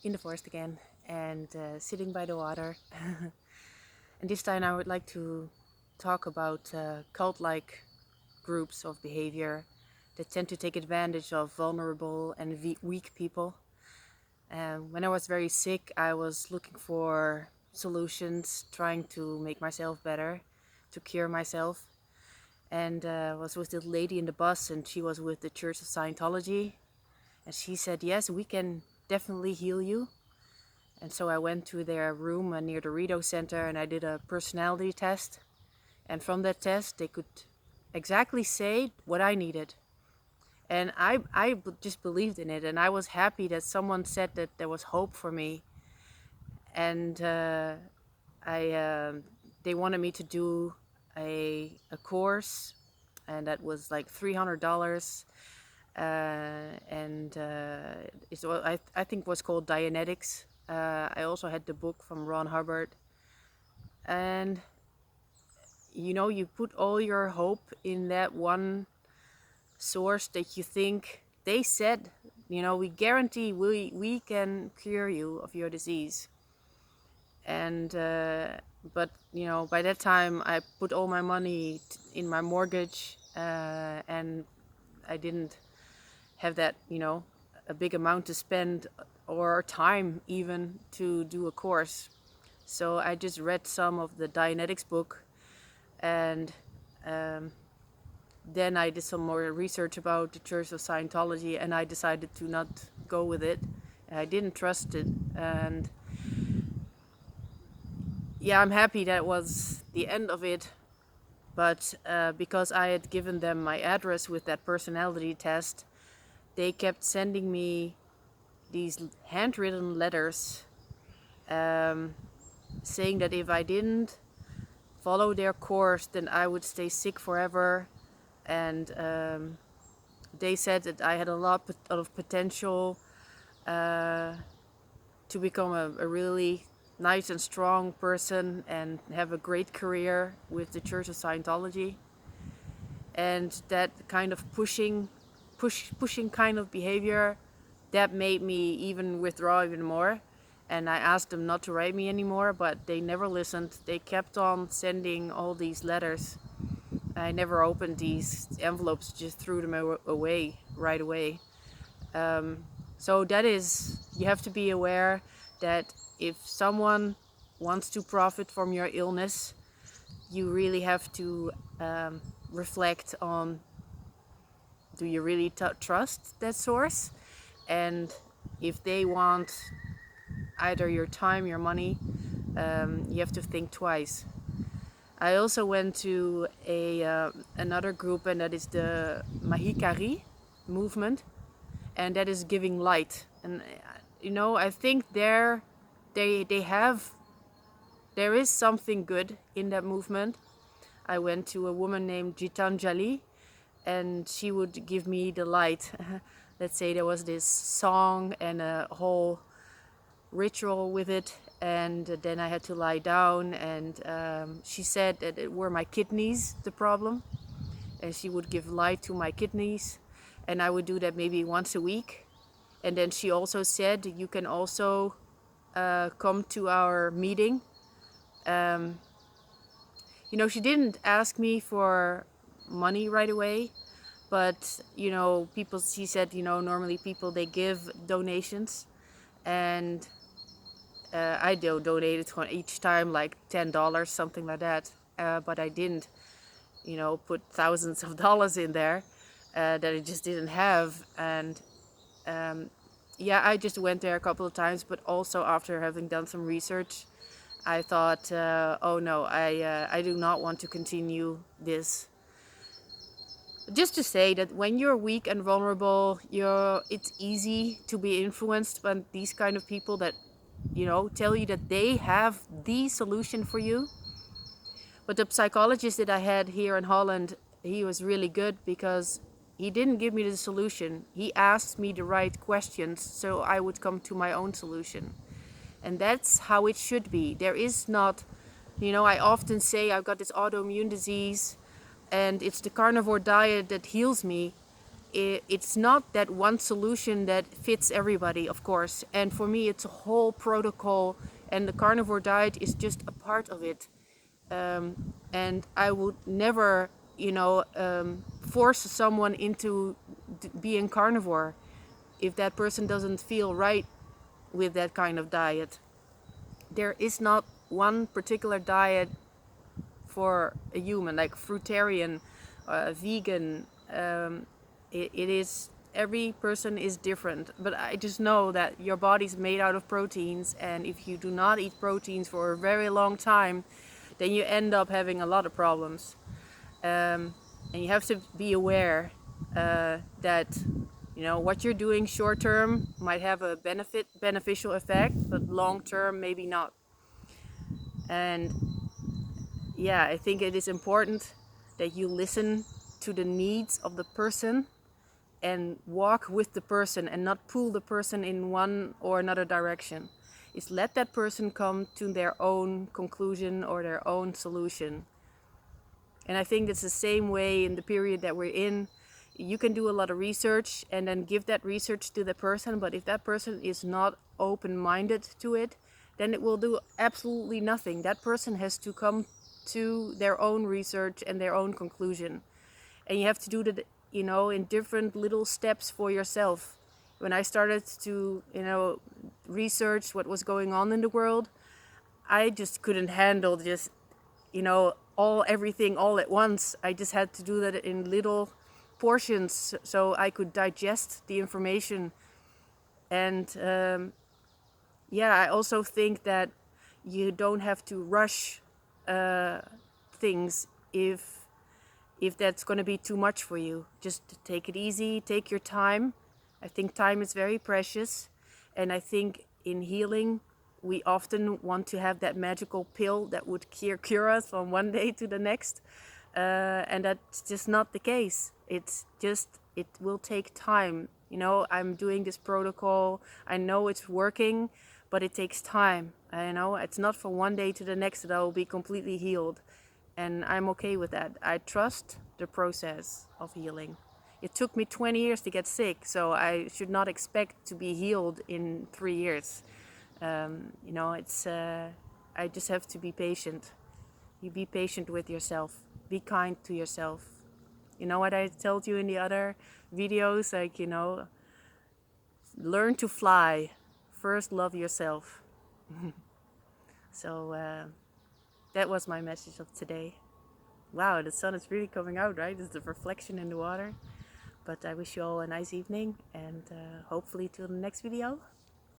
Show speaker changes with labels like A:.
A: in the forest again and sitting by the water. And this time I would like to talk about cult-like groups of behavior that tend to take advantage of vulnerable and weak people. When I was very sick, I was looking for solutions, trying to make myself better, to cure myself. And was with this lady in the bus, and she was with the Church of Scientology. And she said, yes, we can definitely heal you. And so I went to their room near the Rideau Center and I did a personality test. And from that test, they could exactly say what I needed. And I just believed in it. And I was happy that someone said that there was hope for me. And they wanted me to do a course. And that was like $300. I think was called Dianetics. I also had the book from Ron Hubbard. And you put all your hope in that one source that you think they said, we guarantee we can cure you of your disease. And but by that time I put all my money in my mortgage, and I didn't have that a big amount to spend or time even to do a course. So I just read some of the Dianetics book, and then I did some more research about the Church of Scientology, and I decided to not go with it. I didn't trust it, and yeah, I'm happy that was the end of it. But because I had given them my address with that personality test, they kept sending me these handwritten letters saying that if I didn't follow their course, then I would stay sick forever. And they said that I had a lot of potential to become a really nice and strong person and have a great career with the Church of Scientology. And that kind of pushing kind of behavior, that made me even withdraw even more. And I asked them not to write me anymore, but they never listened. They kept on sending all these letters. I never opened these envelopes, just threw them away right away. So that is, you have to be aware that if someone wants to profit from your illness, you really have to reflect on, do you really trust that source? And if they want either your time, your money, you have to think twice. I also went to another group, and that is the Mahikari movement, and that is giving light. And I think there is something good in that movement. I went to a woman named Gitanjali, and she would give me the light. Let's say there was this song and a whole ritual with it, and then I had to lie down, and she said that it were my kidneys the problem, and she would give light to my kidneys, and I would do that maybe once a week. And then she also said, you can also come to our meeting. She didn't ask me for money right away, but people, she said, normally people, they give donations, and I donated each time like $10, something like that, but I didn't put thousands of dollars in there that I just didn't have. And I just went there a couple of times, but also after having done some research, I thought, oh no, I do not want to continue this. Just to say that when you're weak and vulnerable, it's easy to be influenced by these kind of people that tell you that they have the solution for you. But the psychologist that I had here in Holland, he was really good because he didn't give me the solution. He asked me the right questions so I would come to my own solution. And that's how it should be. There is not, I often say I've got this autoimmune disease and it's the carnivore diet that heals me. it's not that one solution that fits everybody, of course. And for me, it's a whole protocol, and the carnivore diet is just a part of it. And I would never, force someone into being carnivore if that person doesn't feel right with that kind of diet. There is not one particular diet for a human, like fruitarian, vegan. It is, every person is different, but I just know that your body's made out of proteins, and if you do not eat proteins for a very long time, then you end up having a lot of problems. And you have to be aware that what you're doing short term might have a beneficial effect, but long term maybe not. And yeah, I think it is important that you listen to the needs of the person and walk with the person and not pull the person in one or another direction. Is let that person come to their own conclusion or their own solution. And I think it's the same way in the period that we're in. You can do a lot of research and then give that research to the person, but if that person is not open-minded to it, then it will do absolutely nothing. That person has to come to their own research and their own conclusion. And you have to do that, in different little steps for yourself. When I started to, research what was going on in the world, I just couldn't handle just, everything all at once. I just had to do that in little portions so I could digest the information. And I also think that you don't have to rush things if that's going to be too much for you. Just take it easy, take your time. I think time is very precious, and I think in healing we often want to have that magical pill that would cure us from one day to the next, and that's just not the case. It will take time. I'm doing this protocol, I know it's working, but it takes time. It's not from one day to the next that I will be completely healed. And I'm okay with that. I trust the process of healing. It took me 20 years to get sick, so I should not expect to be healed in 3 years. I just have to be patient. You be patient with yourself. Be kind to yourself. You know what I told you in the other videos? Learn to fly. First, love yourself. So that was my message of today. Wow, the sun is really coming out, right? It's the reflection in the water. But I wish you all a nice evening, and hopefully till the next video.